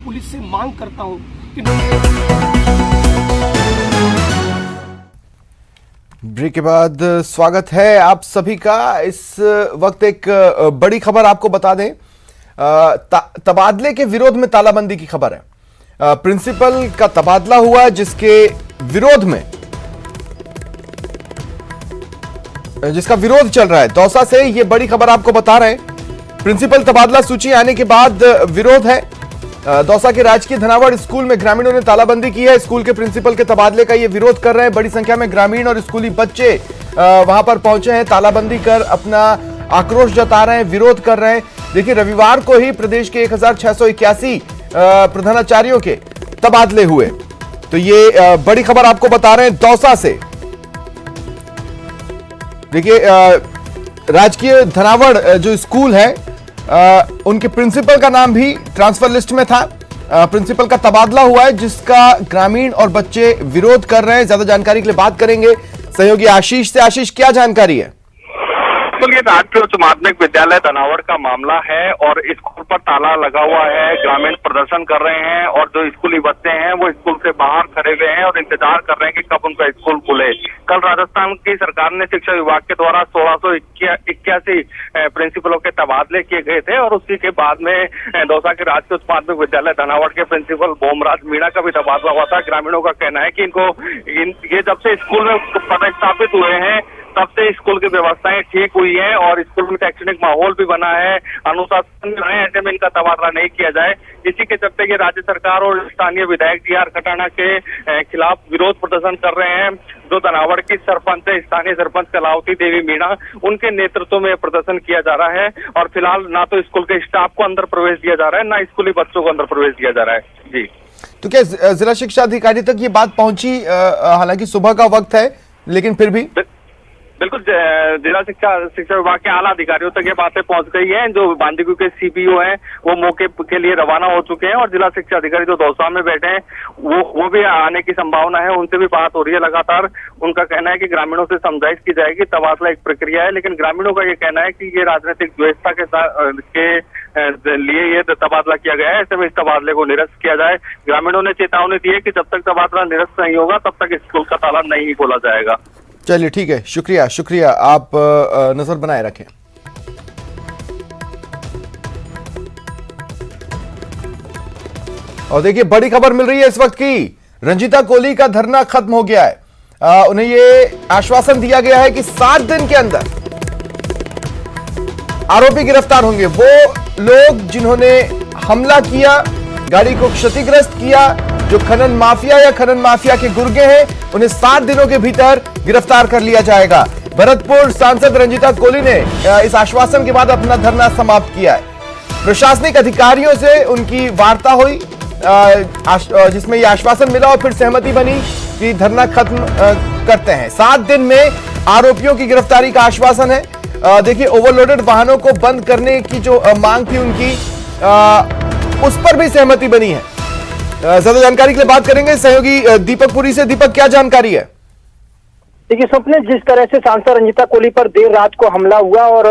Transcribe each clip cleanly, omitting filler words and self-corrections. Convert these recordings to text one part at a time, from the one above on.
Police से मांग करता हूं कि ब्रेक के बाद स्वागत है आप सभी का। इस वक्त एक बड़ी खबर आपको बता दें। तबादले के विरोध में तालाबंदी की खबर है। प्रिंसिपल का तबादला हुआ जिसके विरोध में जिसका विरोध चल रहा है दौसा से। ये बड़ी खबर आपको बता रहे हैं। प्रिंसिपल तबादला सूची आने के बाद विरोध है। दौसा के राजकीय धनावड़ स्कूल में ग्रामीणों ने तालाबंदी की है। स्कूल के प्रिंसिपल के तबादले का ये विरोध कर रहे हैं। बड़ी संख्या में ग्रामीण और स्कूली बच्चे वहां पर पहुंचे हैं। तालाबंदी कर अपना आक्रोश जता रहे हैं, विरोध कर रहे हैं। देखिए, रविवार को ही प्रदेश के 1681 प्रधानाचार्यों के तबादले हुए। तो ये बड़ी खबर आपको बता रहे हैं दौसा से। देखिए, राजकीय धनावड़ जो स्कूल है उनके प्रिंसिपल का नाम भी ट्रांसफर लिस्ट में था। प्रिंसिपल का तबादला हुआ है जिसका ग्रामीण और बच्चे विरोध कर रहे हैं। ज्यादा जानकारी के लिए बात करेंगे सहयोगी आशीष से। आशीष, क्या जानकारी है? बिल्कुल, ये राजकीय उच्च माध्यमिक विद्यालय धनावड़ का मामला है और स्कूल पर ताला लगा हुआ है। ग्रामीण प्रदर्शन कर रहे हैं और जो स्कूली बच्चे हैं वो स्कूल से बाहर खड़े हुए हैं और इंतजार कर रहे हैं कि कब उनका स्कूल खुले। कल राजस्थान की सरकार ने शिक्षा विभाग के द्वारा 1681 प्रिंसिपलों के तबादले किए गए थे और उसी के बाद में दौसा के राजकीय उच्च माध्यमिक विद्यालय धनावड़ के प्रिंसिपल बोमराज मीणा का भी तबादला हुआ था। ग्रामीणों का कहना है कि ये जब से स्कूल में पदस्थापित हुए हैं तब से स्कूल की व्यवस्थाएं ठीक हुई है और स्कूल में शैक्षणिक माहौल भी बना है, अनुशासन में है, ऐसे में इनका तबादला नहीं किया जाए। इसी के चलते ये राज्य सरकार और स्थानीय विधायक डी आर खटाना के खिलाफ विरोध प्रदर्शन कर रहे हैं। जो धनावड़ की सरपंच है, स्थानीय सरपंच कलावती देवी मीणा, उनके नेतृत्व में प्रदर्शन किया जा रहा है और फिलहाल ना तो स्कूल के स्टाफ को अंदर प्रवेश दिया जा रहा है, ना स्कूली बच्चों को अंदर प्रवेश दिया जा रहा है। जी, तो क्या जिला शिक्षा अधिकारी तक ये बात पहुंची? हालांकि सुबह का वक्त है, लेकिन फिर भी बिल्कुल, जिला शिक्षा विभाग के आला अधिकारियों तक ये बातें पहुंच गई हैं। जो बांदीकुई के सीपीओ हैं वो मौके के लिए रवाना हो चुके हैं और जिला शिक्षा अधिकारी जो दौसा में बैठे हैं वो भी आने की संभावना है। उनसे भी बात हो रही है लगातार। उनका कहना है कि ग्रामीणों से समझाइश की जाएगी। तबादला एक प्रक्रिया है, लेकिन ग्रामीणों का ये कहना है कि ये राजनीतिक द्वेषता के लिए ये तबादला किया गया है। ऐसे में इस तबादले को निरस्त किया जाए। ग्रामीणों ने चेतावनी दी है कि जब तक तबादला निरस्त नहीं होगा तब तक स्कूल का ताला नहीं खोला जाएगा। चलिए, ठीक है, शुक्रिया। आप नजर बनाए रखें। और देखिए, बड़ी खबर मिल रही है इस वक्त की। रंजीता कोहली का धरना खत्म हो गया है। उन्हें ये आश्वासन दिया गया है कि 7 दिन के अंदर आरोपी गिरफ्तार होंगे। वो लोग जिन्होंने हमला किया, गाड़ी को क्षतिग्रस्त किया, जो खनन माफिया के गुर्गे हैं, उन्हें 7 दिनों के भीतर गिरफ्तार कर लिया जाएगा। भरतपुर सांसद रंजीता कोहली ने इस आश्वासन के बाद अपना धरना समाप्त किया है। प्रशासनिक अधिकारियों से उनकी वार्ता हुई जिसमें यह आश्वासन मिला और फिर सहमति बनी कि धरना खत्म करते हैं। 7 दिन में आरोपियों की गिरफ्तारी का आश्वासन है। देखिए, ओवरलोडेड वाहनों को बंद करने की जो मांग थी उनकी, उस पर भी सहमति बनी है। ज्यादा जानकारी के लिए बात करेंगे सहयोगी दीपक पुरी से। दीपक, क्या जानकारी है? देखिए स्वप्न, जिस तरह से सांसद रंजीता कोहली पर देर रात को हमला हुआ और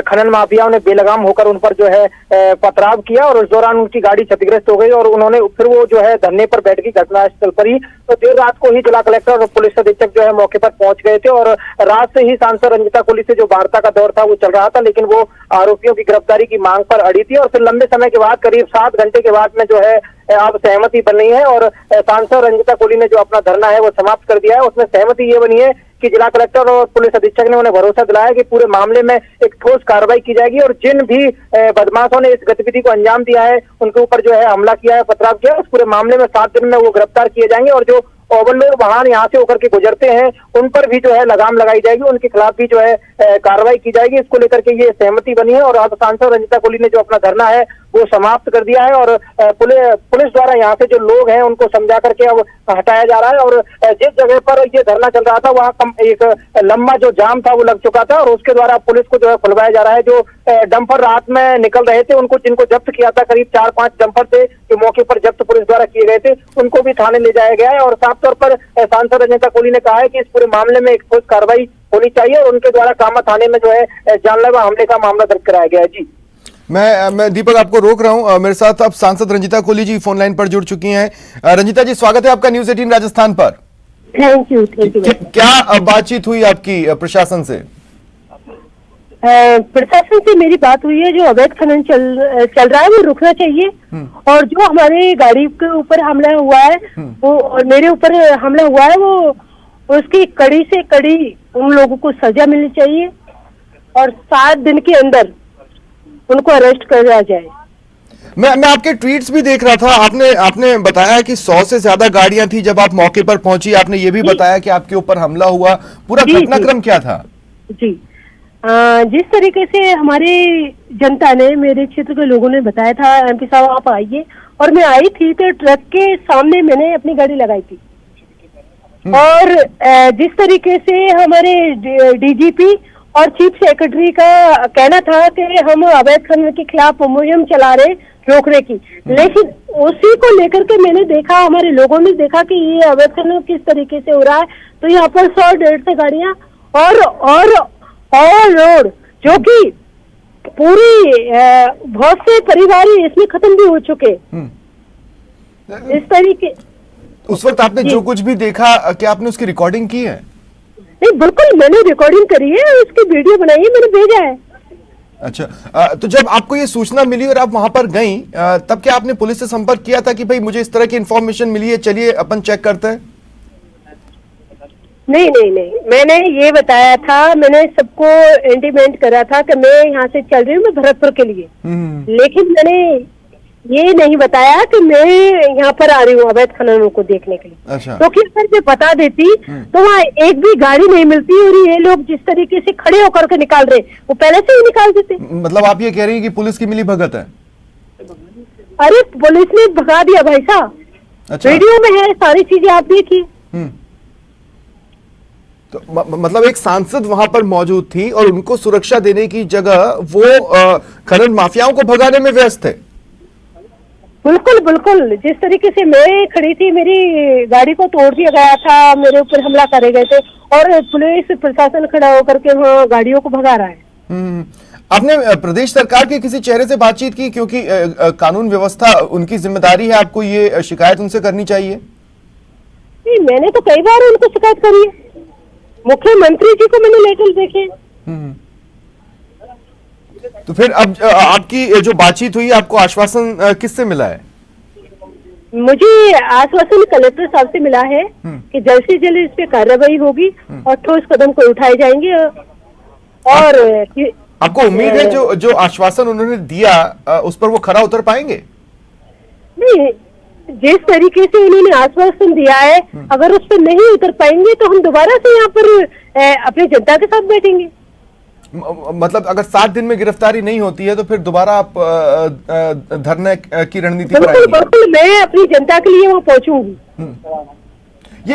खनन माफियाओं ने बेलगाम होकर उन पर जो है पथराव किया और उस दौरान उनकी गाड़ी क्षतिग्रस्त हो गई और उन्होंने फिर वो जो है धरने पर बैठ गई घटनास्थल पर ही। तो देर रात को ही जिला कलेक्टर और पुलिस अधीक्षक जो है मौके पर पहुंच गए थे और रात से ही सांसद रंजीता कोहली से जो वार्ता का दौर था वो चल रहा था, लेकिन वो आरोपियों की गिरफ्तारी की मांग पर अड़ी थी। और फिर लंबे समय के बाद, करीब 7 घंटे के बाद में जो है अब सहमति बनी है और सांसद रंजीता कोहली ने जो अपना धरना है वो समाप्त कर दिया है। उसमें सहमति ये बनी है कि जिला कलेक्टर और पुलिस अधीक्षक ने उन्हें भरोसा दिलाया कि पूरे मामले में एक ठोस कार्रवाई की जाएगी और जिन भी बदमाशों ने इस गतिविधि को अंजाम दिया है, उनके ऊपर जो है हमला किया है, पथराव किया है, उस पूरे मामले में 7 दिन में वो गिरफ्तार किए जाएंगे और जो ओवरलोड वाहन यहाँ से होकर के गुजरते हैं उन पर भी जो है लगाम लगाई जाएगी, उनके खिलाफ भी जो है कार्रवाई की जाएगी। इसको लेकर के ये सहमति बनी है और अब सांसद रंजीता कोहली ने जो अपना धरना है वो समाप्त कर दिया है और पुलिस द्वारा यहाँ से जो लोग हैं उनको समझा करके अब हटाया जा रहा है। और जिस जगह पर ये धरना चल रहा था वहाँ एक लंबा जो जाम था वो लग चुका था और उसके द्वारा पुलिस को जो है खुलवाया जा रहा है। जो डंपर रात में निकल रहे थे उनको, जिनको जब्त किया था, करीब 4-5 डंपर थे जो मौके पर जब्त पुलिस द्वारा किए गए थे, उनको भी थाने ले जाया गया है। और साफ तौर पर सांसद रंजीता कोहली ने कहा है कि इस पूरे मामले में एक ठोस कार्रवाई होनी चाहिए और उनके द्वारा कामा थाने में जो है जानलेवा हमले का मामला दर्ज कराया गया है। जी, मैं दीपक आपको रोक रहा हूं। मेरे साथ अब सांसद रंजीता कोली जी फोन लाइन पर जुड़ चुकी हैं। रंजीता जी, स्वागत है आपका न्यूज 18 राजस्थान पर। Thank you. क्या बातचीत हुई आपकी प्रशासन से? प्रशासन से मेरी बात हुई है, जो अवैध खनन चल रहा है वो रुकना चाहिए, और जो हमारे गाड़ी के ऊपर हमला हुआ है वो, और मेरे ऊपर हमला हुआ है वो, उसकी कड़ी से कड़ी उन लोगों को सजा मिलनी चाहिए और 7 दिन के अंदर उनको अरेस्ट करा जाए। मैं आपके ट्वीट्स भी देख रहा था, आपने बताया कि 100 से ज्यादा गाड़ियां थी जब आप मौके पर पहुंची। आपने ये भी बताया कि आपके ऊपर हमला हुआ, पूरा घटनाक्रम क्या था? जी, जिस तरीके से हमारे जनता ने, मेरे क्षेत्र के लोगों ने बताया था, एमपी साहब आप आइए, और मैं आई थी तो ट्रक के सामने मैंने अपनी गाड़ी लगाई थी, और जिस तरीके से हमारे डीजीपी और चीफ सेक्रेटरी का कहना था कि हम अवैध खनन के खिलाफ मुहिम चला रहे रोकने की, लेकिन उसी को लेकर के मैंने देखा, हमारे लोगों ने देखा कि ये अवैध खनन किस तरीके से हो रहा है, तो यहाँ पर 100-150 गाड़ियां और रोड, जो कि पूरी बहुत से परिवार इसमें खत्म भी हो चुके। इस तरीके उस वक्त आपने जो कुछ भी देखा, क्या आपने उसकी रिकॉर्डिंग की है? नहीं, बिल्कुल मैंने रिकॉर्डिंग करी है, उसकी वीडियो बनाई है, मैंने भेजा है। अच्छा, तो जब आपको ये सूचना मिली और आप वहां पर गईं, तब क्या आपने पुलिस से संपर्क किया था कि भाई मुझे इस तरह की इंफॉर्मेशन मिली है, चलिए अपन चेक करते हैं? नहीं, मैंने ये बताया था, मैंने सबको इंटीमेट करा था कि मैं यहाँ से चल रही हूँ, मैं भरतपुर के लिए, लेकिन मैंने ये नहीं बताया कि मैं यहाँ पर आ रही हूँ अवैध खननों को देखने के लिए। अच्छा। क्योंकि अगर मैं बता देती तो वहाँ एक भी गाड़ी नहीं मिलती, और ये लोग जिस तरीके से खड़े होकर के निकाल रहे, वो पहले से ही निकाल देते। मतलब आप ये कह रही हैं कि पुलिस की मिली भगत है? अरे पुलिस ने भगा दिया भाई साहब। अच्छा। वीडियो में है, सारी चीजें आप देखिए। तो मतलब एक सांसद वहां पर मौजूद थी और उनको सुरक्षा देने की जगह वो खनन माफियाओं को भगाने में व्यस्त थे। बिल्कुल, जिस तरीके से मैं खड़ी थी, मेरी गाड़ी को तोड़ दिया गया था, मेरे ऊपर हमला करे गए थे, और पुलिस प्रशासन खड़ा होकर के वहाँ गाड़ियों को भगा रहा है। आपने प्रदेश सरकार के किसी चेहरे से बातचीत की? क्योंकि कानून व्यवस्था उनकी जिम्मेदारी है, आपको ये शिकायत उनसे करनी चाहिए। नहीं, मैंने तो कई बार उनको शिकायत करी है, मुख्यमंत्री जी को मैंने लेटर देखे। तो फिर अब आपकी जो बातचीत हुई, आपको आश्वासन किससे मिला है? मुझे आश्वासन कलेक्टर साहब से मिला है कि जल्द से जल्द इस पे कार्रवाई होगी और ठोस कदम को उठाए जाएंगे। और आपको उम्मीद है जो आश्वासन उन्होंने दिया उस पर वो खरा उतर पाएंगे? नहीं, जिस तरीके से उन्होंने आश्वासन दिया है, अगर उस पर नहीं उतर पाएंगे तो हम दोबारा से यहाँ पर अपनी जनता के साथ बैठेंगे। मतलब अगर 7 दिन में गिरफ्तारी नहीं होती है तो फिर दोबारा आप धरने की रणनीति पर आएंगे? बिल्कुल, मैं अपनी जनता के लिए वहाँ पहुंचूंगी।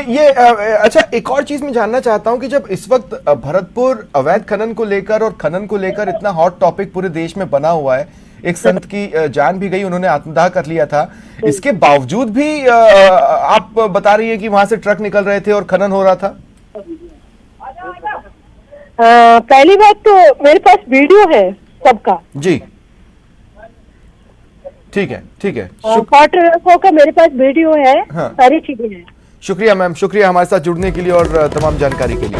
ये अच्छा, एक और चीज मैं जानना चाहता हूं कि जब इस वक्त भरतपुर अवैध खनन को लेकर और खनन को लेकर इतना हॉट टॉपिक पूरे देश में बना हुआ है, एक संत की जान भी गई, उन्होंने आत्मदाह कर लिया था, इसके बावजूद भी आप बता रही है कि वहां से ट्रक निकल रहे थे और खनन हो रहा था? पहली बात तो मेरे पास वीडियो है सबका। जी, ठीक है। क्वार्टर का मेरे पास वीडियो है। हाँ। सारी चीजें हैं। शुक्रिया मैम, शुक्रिया हमारे साथ जुड़ने के लिए और तमाम जानकारी के लिए।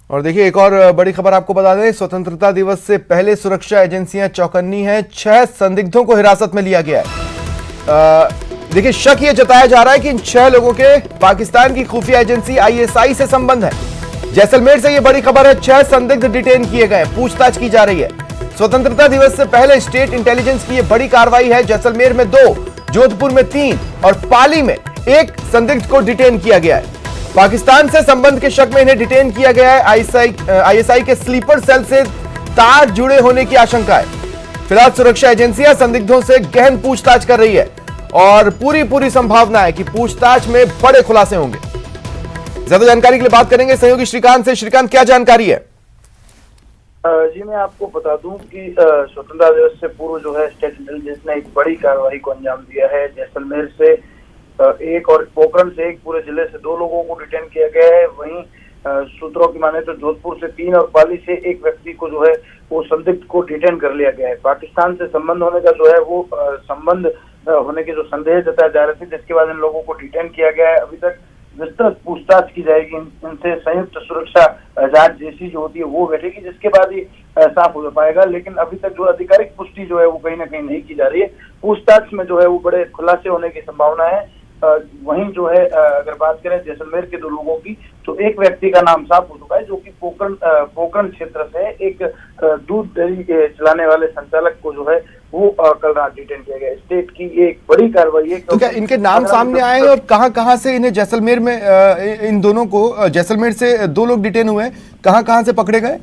और देखिए, एक और बड़ी खबर आपको बता दें, स्वतंत्रता दिवस से पहले सुरक्षा एजेंसियां चौकन्नी हैं। 6 संदिग्धों को हिरासत में लिया गया है। देखिए, शक ये जताया जा रहा है कि इन 6 लोगों के पाकिस्तान की खुफिया एजेंसी ISI से संबंध है। जैसलमेर से ये बड़ी खबर है, 6 संदिग्ध डिटेन किए गए, पूछताछ की जा रही है। स्वतंत्रता दिवस से पहले स्टेट इंटेलिजेंस की ये बड़ी कार्रवाई है। जैसलमेर में 2, जोधपुर में 3 और पाली में 1 संदिग्ध को डिटेन किया गया है। पाकिस्तान से संबंध के शक में इन्हें डिटेन किया गया है। ISI के स्लीपर सेल से तार जुड़े होने की आशंका है। फिलहाल सुरक्षा एजेंसियां संदिग्धों से गहन पूछताछ कर रही है और पूरी संभावना है कि पूछताछ में बड़े खुलासे होंगे। ज्यादा जानकारी के लिए बात करेंगे सहयोगी श्रीकांत से। श्रीकांत, क्या जानकारी है? जी, मैं आपको बता दूं कि स्वतंत्रता दिवस से पूर्व जो है स्टेट इंटेलिजेंस ने एक बड़ी कार्रवाई को अंजाम दिया है। जैसलमेर से 1 और पोखरण से 1, पूरे जिले से 2 लोगों को डिटेन किया गया है। वहीं सूत्रों की माने तो जोधपुर से 3 और पाली से 1 व्यक्ति को जो है वो संदिग्ध को डिटेन कर लिया गया है। पाकिस्तान से संबंध होने का जो है वो संबंध होने के जो संदेह जताए जा रहे थे, जिसके बाद इन लोगों को डिटेन किया गया है। अभी तक विस्तृत पूछताछ की जाएगी, इनसे संयुक्त सुरक्षा जांच जैसी जो होती है वो बैठेगी, जिसके बाद ही साफ हो पाएगा। लेकिन अभी तक जो आधिकारिक पुष्टि जो है वो कहीं ना कहीं नहीं की जा रही है। पूछताछ में जो है वो बड़े खुलासे होने की संभावना है। वहीं जो है अगर बात करें जैसलमेर के 2 लोगों की, तो एक व्यक्ति का नाम साफ हो चुका है जो कि पोखरण क्षेत्र से एक दूध डेयरी चलाने वाले संचालक को जो है वो कल रात डिटेन किया गया। स्टेट की एक बड़ी कार्रवाई है। तो क्या इनके नाम सामने आए और कहां से इन्हें जैसलमेर में इन दोनों को जैसलमेर से 2 लोग डिटेन हुए, कहां से पकड़े गए?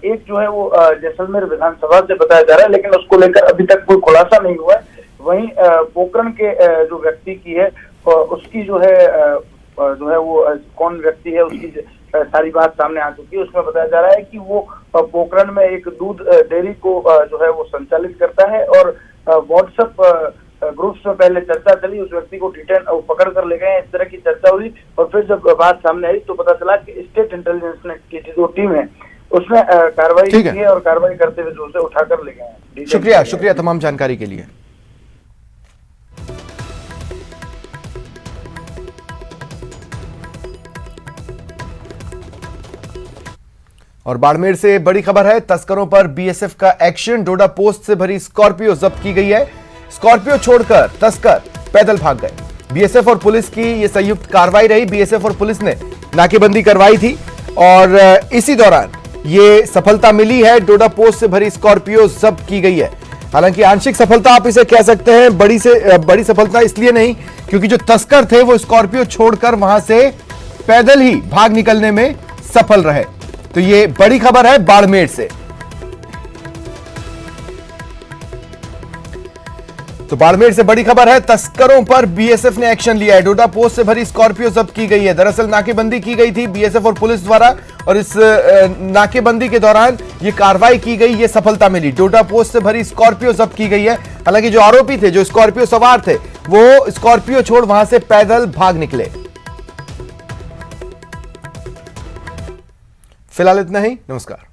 एक जो है वो जैसलमेर विधानसभा से बताया जा रहा है, लेकिन उसको लेकर अभी तक कोई खुलासा नहीं हुआ है। वहीं पोखरण के जो व्यक्ति की है उसकी जो है वो कौन व्यक्ति है उसकी सारी बात सामने आ चुकी है। उसमें बताया जा रहा है कि वो पोखरण में एक दूध डेयरी को जो है वो संचालित करता है और व्हाट्सएप ग्रुप्स में पहले चर्चा चली, उस व्यक्ति को डिटेन पकड़ कर ले गए। इस तरह की चर्चा हुई और फिर जब बात सामने आई तो पता चला कि स्टेट इंटेलिजेंस की जो टीम है उसने कार्रवाई की है और कार्रवाई करते हुए जो उसे उठाकर ले गए हैं। शुक्रिया तमाम जानकारी के लिए। और बाड़मेर से बड़ी खबर है, तस्करों पर बीएसएफ का एक्शन। डोडा पोस्ट से भरी स्कॉर्पियो जब्त की गई है। स्कॉर्पियो छोड़कर तस्कर पैदल भाग गए। बीएसएफ और पुलिस की यह संयुक्त कार्रवाई रही। बीएसएफ और पुलिस ने नाकेबंदी करवाई थी और इसी दौरान ये सफलता मिली है। डोडा पोस्ट से भरी स्कॉर्पियो जब्त की गई है। हालांकि आंशिक सफलता आप इसे कह सकते हैं, बड़ी सफलता इसलिए नहीं क्योंकि जो तस्कर थे वो स्कॉर्पियो छोड़कर वहां से पैदल ही भाग निकलने में सफल रहे। तो ये बड़ी खबर है बाड़मेर से। तो बाड़मेर से बड़ी खबर है, तस्करों पर बीएसएफ ने एक्शन लिया है। डोडा पोस्ट से भरी स्कॉर्पियो जब्त की गई है। दरअसल नाकेबंदी की गई थी बीएसएफ और पुलिस द्वारा और इस नाकेबंदी के दौरान ये कार्रवाई की गई, ये सफलता मिली। डोडा पोस्ट से भरी स्कॉर्पियो जब्त की गई है। हालांकि जो आरोपी थे, जो स्कॉर्पियो सवार थे, वो स्कॉर्पियो छोड़ वहां से पैदल भाग निकले। फिलहाल इतना ही, नमस्कार।